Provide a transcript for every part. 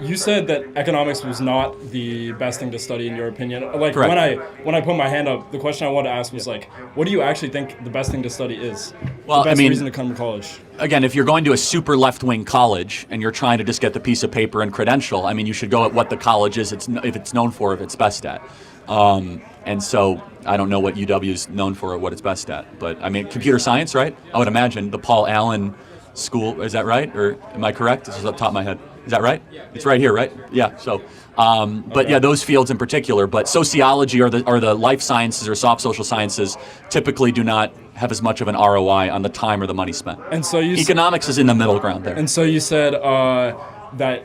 You said that economics was not the best thing to study in your opinion. Like Correct. when I put my hand up, the question I wanted to ask was like, what do you actually think the best thing to study is? The Well, I best reason to mean, come to college? again, if you're going to a super left-wing college and you're trying to just get the piece of paper and credential, I mean, you should go at what the college is. If it's known for, if it's best at. And so I don't know what UW is known for or what it's best at. But I mean, computer science, right? I would imagine the Paul Allen School. Is that right? Or am I correct? This is up top of my head. Is that right? It's right here, right? Yeah. So, but yeah, those fields in particular. But sociology or the life sciences or soft social sciences typically do not have as much of an ROI on the time or the money spent. And so you Economics is in the middle ground there. And so you said that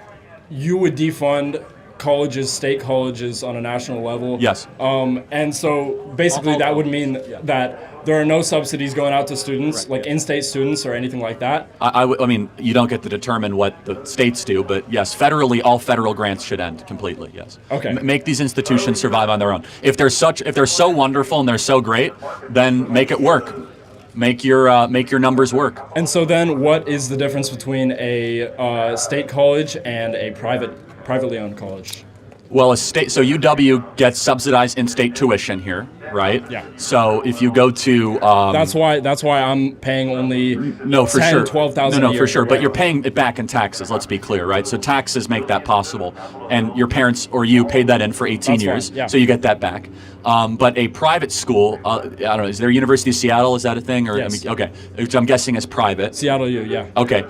you would defund colleges, state colleges on a national level. Yes. And so basically that would mean that there are no subsidies going out to students, like in-state students or anything like that. I mean, you don't get to determine what the states do, but yes, federally, all federal grants should end completely. Yes. Okay. Make these institutions survive on their own. If they're so wonderful and they're so great, then make it work. Make your numbers work. And so then, what is the difference between a state college and a privately owned college? Well, so UW gets subsidized in-state tuition here, right? Yeah. So if you go to That's why I'm paying only no, for 10, sure. 12,000 No, a year. for sure. Right? But you're paying it back in taxes. Let's be clear, right? So taxes make that possible, and your parents or you paid that in for 18 That's years, fine, yeah. so you get that back. But a private school, I don't know, is there University of Seattle? Is that a thing? Or Yes. okay, which I'm guessing is private. Seattle U, yeah. Okay,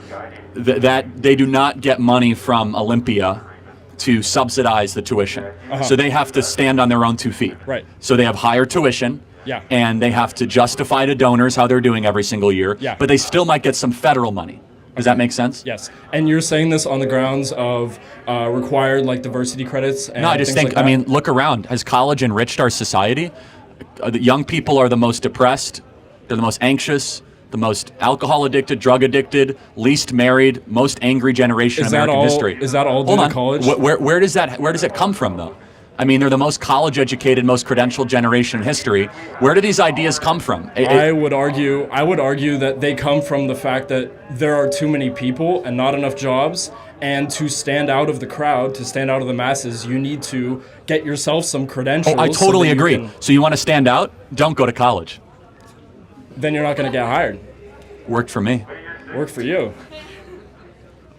that they do not get money from Olympia to subsidize the tuition. So they have to stand on their own 2 feet. Right. So they have higher tuition. Yeah. And they have to justify to donors how they're doing every single year. Yeah. But they still might get some federal money. Does that make sense? Yes. And you're saying this on the grounds of required like diversity credits and No, I just things think, like I that? mean, look around. Has college enriched our society? The young people are the most depressed. They're the most anxious, the most alcohol addicted, drug addicted, least married, most angry generation in American history. Is that all due Hold to on. college? Where does it come from, though? I mean, they're the most college-educated, most credentialed generation in history. Where do these ideas come from? I would argue that they come from the fact that there are too many people and not enough jobs. And to stand out of the crowd, to stand out of the masses, you need to get yourself some credentials. I totally so that agree. So you want to stand out? Don't go to college. Then you're not going to get hired. Worked for me. Work for you.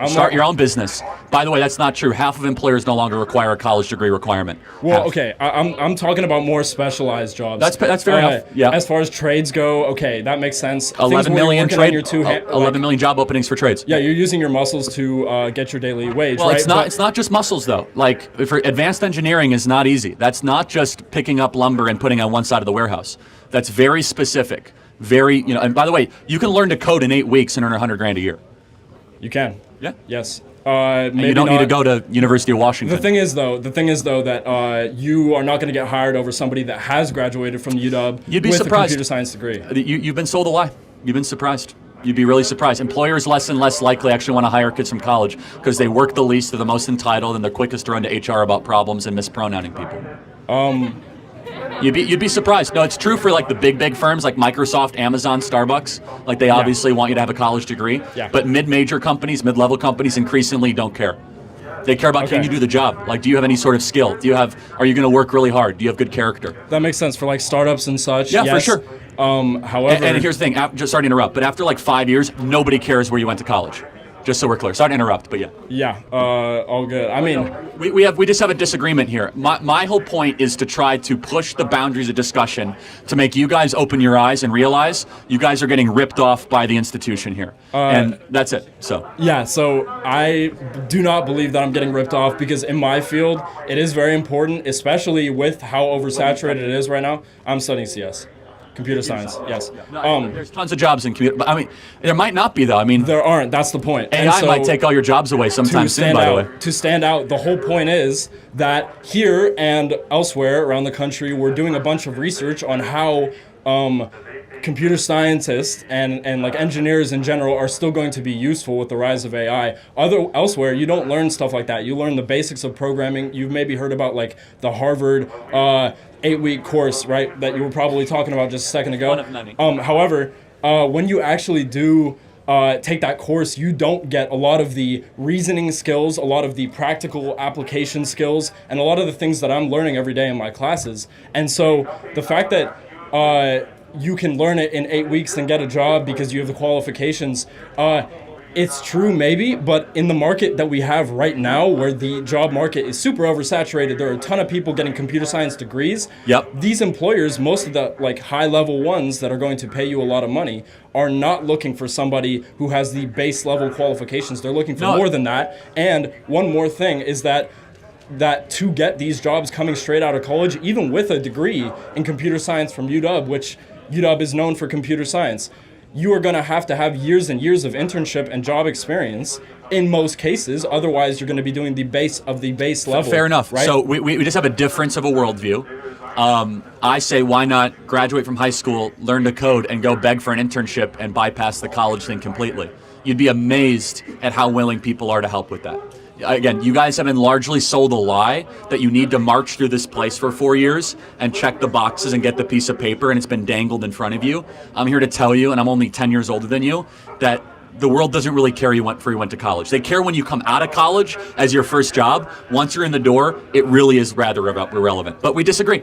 Start your own business. By the way, that's not true. Half of employers no longer require a college degree requirement. Well, Half. okay, I'm talking about more specialized jobs. That's fair enough. Yeah. As far as trades go, okay, that makes sense. 11 million trade. trade. 11 million job openings for trades. Yeah, you're using your muscles to get your daily wage. Well, right? it's not just muscles though. Like for advanced engineering is not easy. That's not just picking up lumber and putting on one side of the warehouse. That's very specific. And by the way, you can learn to code in 8 weeks and earn 100 grand a year. You can. Yeah. Yes. And Maybe you don't not. need to go to University of Washington. The thing is though that you are not going to get hired over somebody that has graduated from UW You'd be with surprised. a computer science degree. You've been sold a lie. You've been surprised. You'd be really surprised. Employers less and less likely actually want to hire kids from college because they work the least, they're the most entitled, and they're quickest to run to HR about problems and mispronouncing people. You'd be surprised. No, it's true for like the big firms like Microsoft, Amazon, Starbucks. Like they obviously want you to have a college degree. Yeah. But mid-major companies, mid-level companies increasingly don't care. They care about can you do the job? Like, do you have any sort of skill? Are you going to work really hard? Do you have good character? That makes sense for like startups and such. Yeah, yes. for sure. However, And here's the thing. Just sorry to interrupt, but after like 5 years, nobody cares where you went to college. Just so we're clear. Sorry to interrupt, but yeah. yeah, all good. I mean, We just have a disagreement here. My whole point is to try to push the boundaries of discussion to make you guys open your eyes and realize you guys are getting ripped off by the institution here. And that's it. So yeah, so I do not believe that I'm getting ripped off because in my field, it is very important, especially with how oversaturated it is right now. I'm studying CS. Computer science, yes. there's tons of jobs in computer. But I mean, there might not be though. I mean, There aren't. That's the point. AI And so might take all your jobs away sometime soon. By the way. To stand out, the whole point is that here and elsewhere around the country, we're doing a bunch of research on how computer scientists and like engineers in general are still going to be useful with the rise of AI. Elsewhere, you don't learn stuff like that. You learn the basics of programming. You've maybe heard about like the Harvard 8-week course, right? That you were probably talking about just a second ago. One of many. However, when you actually do take that course, you don't get a lot of the reasoning skills, a lot of the practical application skills, and a lot of the things that I'm learning every day in my classes. And so the fact that you can learn it in 8 weeks and get a job because you have the qualifications, it's true maybe, but in the market that we have right now, where the job market is super oversaturated, there are a ton of people getting computer science degrees. Yep. These employers, most of the like high level ones that are going to pay you a lot of money, are not looking for somebody who has the base level qualifications. They're looking for more than that. And one more thing is that to get these jobs coming straight out of college, even with a degree in computer science from UW, which UW is known for computer science, you are going to have years and years of internship and job experience in most cases. Otherwise, you're going to be doing the base level. Fair enough. Right? So we just have a difference of a worldview. I say, why not graduate from high school, learn to code, and go beg for an internship and bypass the college thing completely? You'd be amazed at how willing people are to help with that. Again, you guys have been largely sold a lie that you need to march through this place for 4 years and check the boxes and get the piece of paper, and it's been dangled in front of you. I'm here to tell you, and I'm only 10 years older than you, that the world doesn't really care you went to college. They care when you come out of college as your first job. Once you're in the door, it really is rather irrelevant. But we disagree.